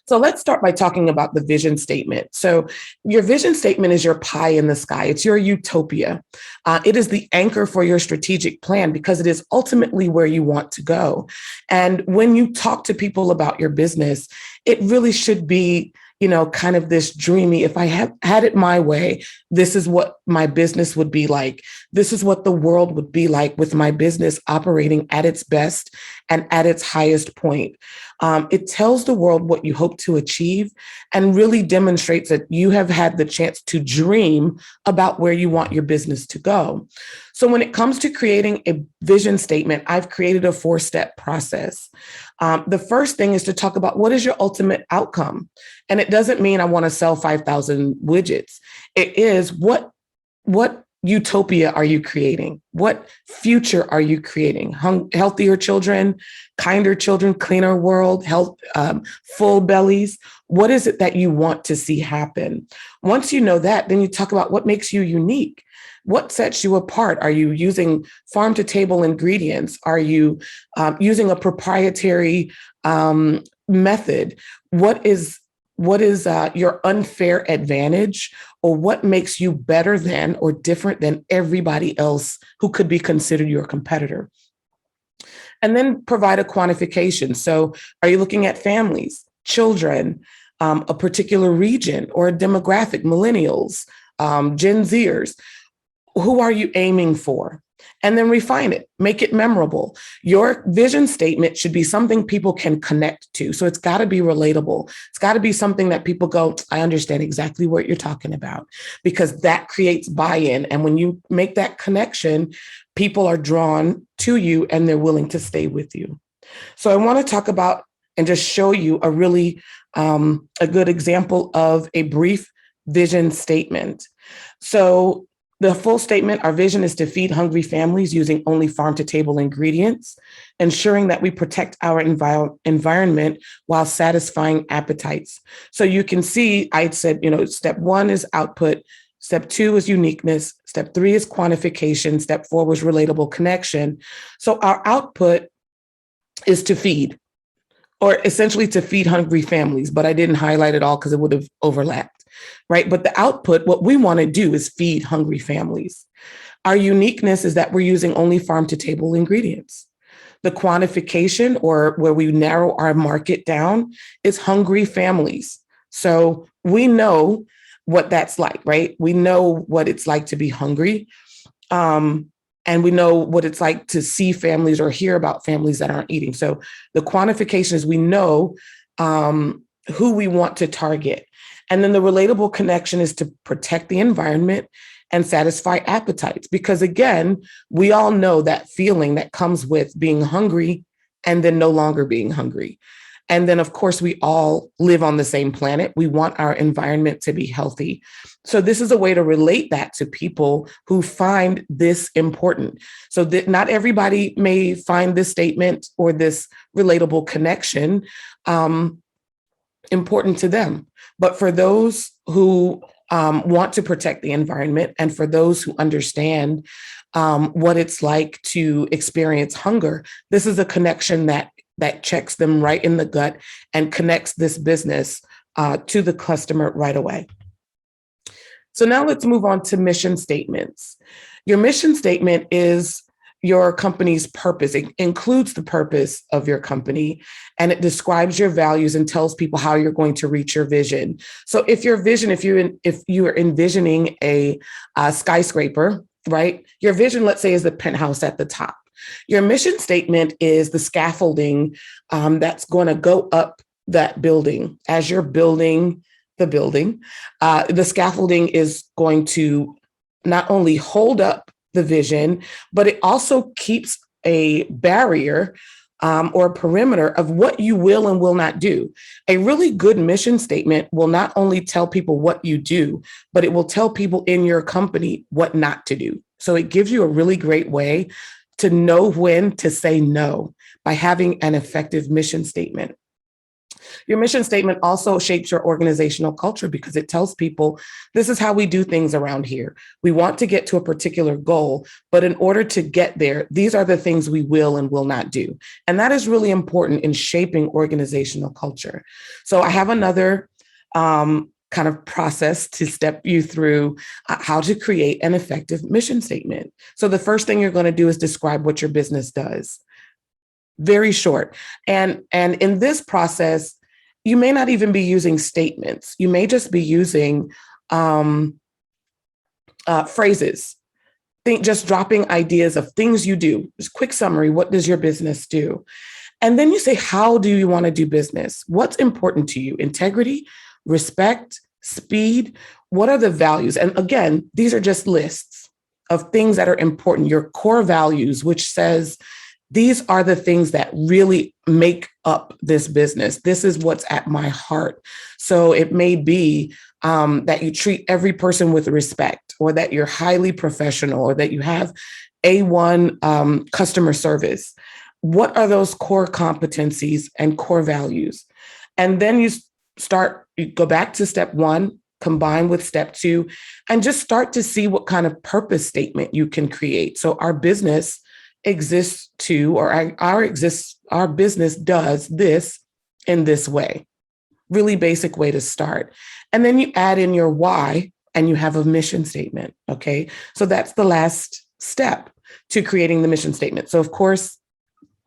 So let's start by talking about the vision statement. So your vision statement is your pie in the sky. It's your utopia. It is the anchor for your strategic plan because it is ultimately where you want to go. And when you talk to people about your business, it really should be, kind of this dreamy, if I have had it my way, this is what my business would be like. This is what the world would be like with my business operating at its best and at its highest point. It tells the world what you hope to achieve and really demonstrates that you have had the chance to dream about where you want your business to go. So when it comes to creating a vision statement, I've created a 4-step process. The first thing is to talk about what is your ultimate outcome. And it doesn't mean I want to sell 5,000 widgets. It is what utopia are you creating? What future are you creating? Healthier children, kinder children, cleaner world, health, full bellies. What is it that you want to see happen? Once you know that, then you talk about what makes you unique. What sets you apart? Are you using farm to table ingredients? Are you using a proprietary method? What is your unfair advantage, or what makes you better than or different than everybody else who could be considered your competitor? And then provide a quantification. So are you looking at families, children, a particular region or a demographic, millennials, Gen Zers? Who are you aiming for? And then refine it, make it memorable. Your vision statement should be something people can connect to. So it's got to be relatable. It's got to be something that people go, I understand exactly what you're talking about, because that creates buy-in. And when you make that connection, people are drawn to you and they're willing to stay with you. So I want to talk about and just show you a really a good example of a brief vision statement. So the full statement, our vision is to feed hungry families using only farm-to-table ingredients, ensuring that we protect our environment while satisfying appetites. So you can see, I said, step 1 is output, step 2 is uniqueness, step 3 is quantification, step 4 was relatable connection. So our output is to feed, or essentially to feed hungry families, but I didn't highlight it all because it would have overlapped. Right. But the output, what we want to do is feed hungry families. Our uniqueness is that we're using only farm to table ingredients. The quantification, or where we narrow our market down, is hungry families. So we know what that's like, right? We know what it's like to be hungry. And we know what it's like to see families or hear about families that aren't eating. So the quantification is we know who we want to target. And then the relatable connection is to protect the environment and satisfy appetites. Because again, we all know that feeling that comes with being hungry and then no longer being hungry. And then, of course, we all live on the same planet. We want our environment to be healthy. So this is a way to relate that to people who find this important. So that not everybody may find this statement or this relatable connection important to them. But for those who want to protect the environment, and for those who understand what it's like to experience hunger, this is a connection that checks them right in the gut and connects this business to the customer right away. So now let's move on to mission statements. Your mission statement is your company's purpose. It includes the purpose of your company, and it describes your values and tells people how you're going to reach your vision. So if your vision, if you are envisioning a skyscraper, right? Your vision, let's say, is the penthouse at the top. Your mission statement is the scaffolding that's going to go up that building. As you're building the building, the scaffolding is going to not only hold up the vision, but it also keeps a barrier or a perimeter of what you will and will not do. A really good mission statement will not only tell people what you do, but it will tell people in your company what not to do. So it gives you a really great way to know when to say no by having an effective mission statement. Your mission statement also shapes your organizational culture because it tells people this is how we do things around here. We want to get to a particular goal, but in order to get there, these are the things we will and will not do. And that is really important in shaping organizational culture. So I have another kind of process to step you through how to create an effective mission statement. So the first thing you're going to do is describe what your business does. Very short. And in this process, you may not even be using statements. You may just be using phrases. Just dropping ideas of things you do. Just quick summary. What does your business do? And then you say, how do you want to do business? What's important to you? Integrity, respect, speed. What are the values? And again, these are just lists of things that are important. Your core values, which says, these are the things that really make up this business. This is what's at my heart. So it may be that you treat every person with respect, or that you're highly professional, or that you have A1 customer service. What are those core competencies and core values? And then you go back to step one, combine with step two, and just start to see what kind of purpose statement you can create. So our business exists to, or our business does this in this way. Really basic way to start. And then you add in your why and you have a mission statement. Okay. So that's the last step to creating the mission statement. So of course,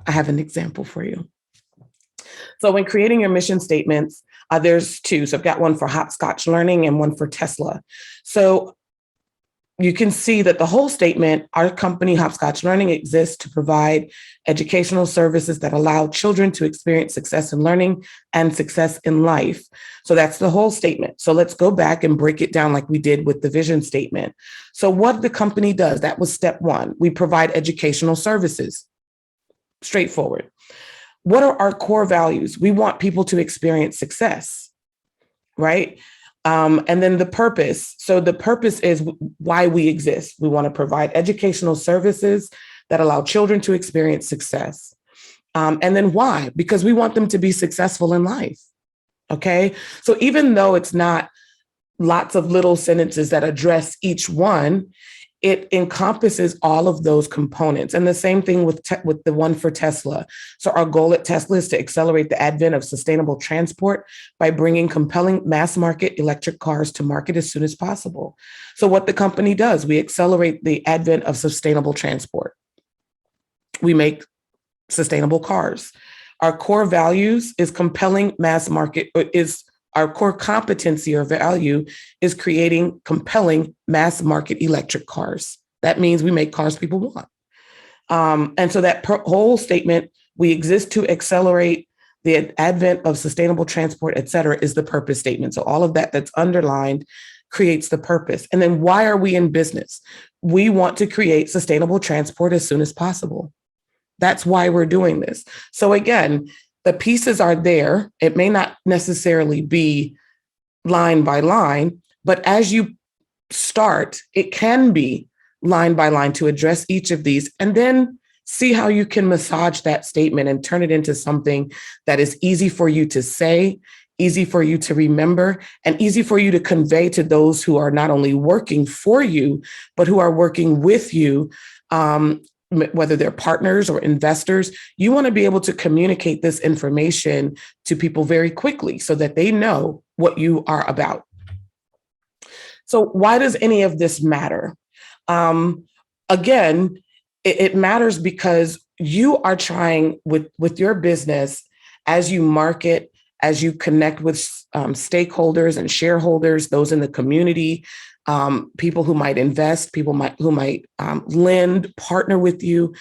I have an example for you. So when creating your mission statements, there's two. So I've got one for Hopscotch Learning and one for Tesla. So you can see that the whole statement, our company, Hopscotch Learning, exists to provide educational services that allow children to experience success in learning and success in life. So that's the whole statement. So let's go back and break it down like we did with the vision statement. So what the company does, that was step one. We provide educational services. Straightforward. What are our core values? We want people to experience success, right? And then the purpose. So the purpose is why we exist. We want to provide educational services that allow children to experience success. And then why? Because we want them to be successful in life. Okay. So even though it's not lots of little sentences that address each one, it encompasses all of those components. And the same thing with the one for Tesla. So our goal at Tesla is to accelerate the advent of sustainable transport by bringing compelling mass market electric cars to market as soon as possible. So what the company does, we accelerate the advent of sustainable transport. We make sustainable cars. Our core values is compelling mass market, our core competency or value is creating compelling mass market electric cars. That means we make cars people want. And so that whole statement, we exist to accelerate the advent of sustainable transport, et cetera, is the purpose statement. So all of that that's underlined creates the purpose. And then why are we in business? We want to create sustainable transport as soon as possible. That's why we're doing this. So again, the pieces are there. It may not necessarily be line by line, but as you start, it can be line by line to address each of these, and then see how you can massage that statement and turn it into something that is easy for you to say, easy for you to remember, and easy for you to convey to those who are not only working for you, but who are working with you, whether they're partners or investors. You want to be able to communicate this information to people very quickly so that they know what you are about. So why does any of this matter? Again, it matters because you are trying with your business, as you market, as you connect with stakeholders and shareholders, those in the community, people who might invest, who might lend, partner with you.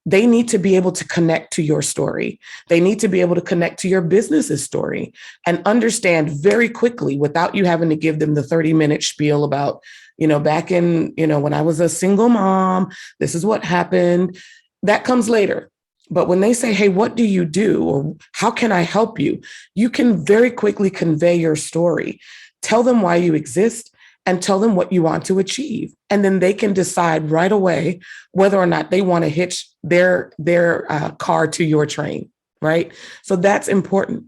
They need to be able to connect to your story. They need to be able to connect to your business's story and understand very quickly, without you having to give them the 30-minute spiel about, back in, when I was a single mom, this is what happened. That comes later. But when they say, hey, what do you do? Or how can I help you? You can very quickly convey your story. Tell them why you exist and tell them what you want to achieve. And then they can decide right away whether or not they want to hitch their car to your train, right? So that's important.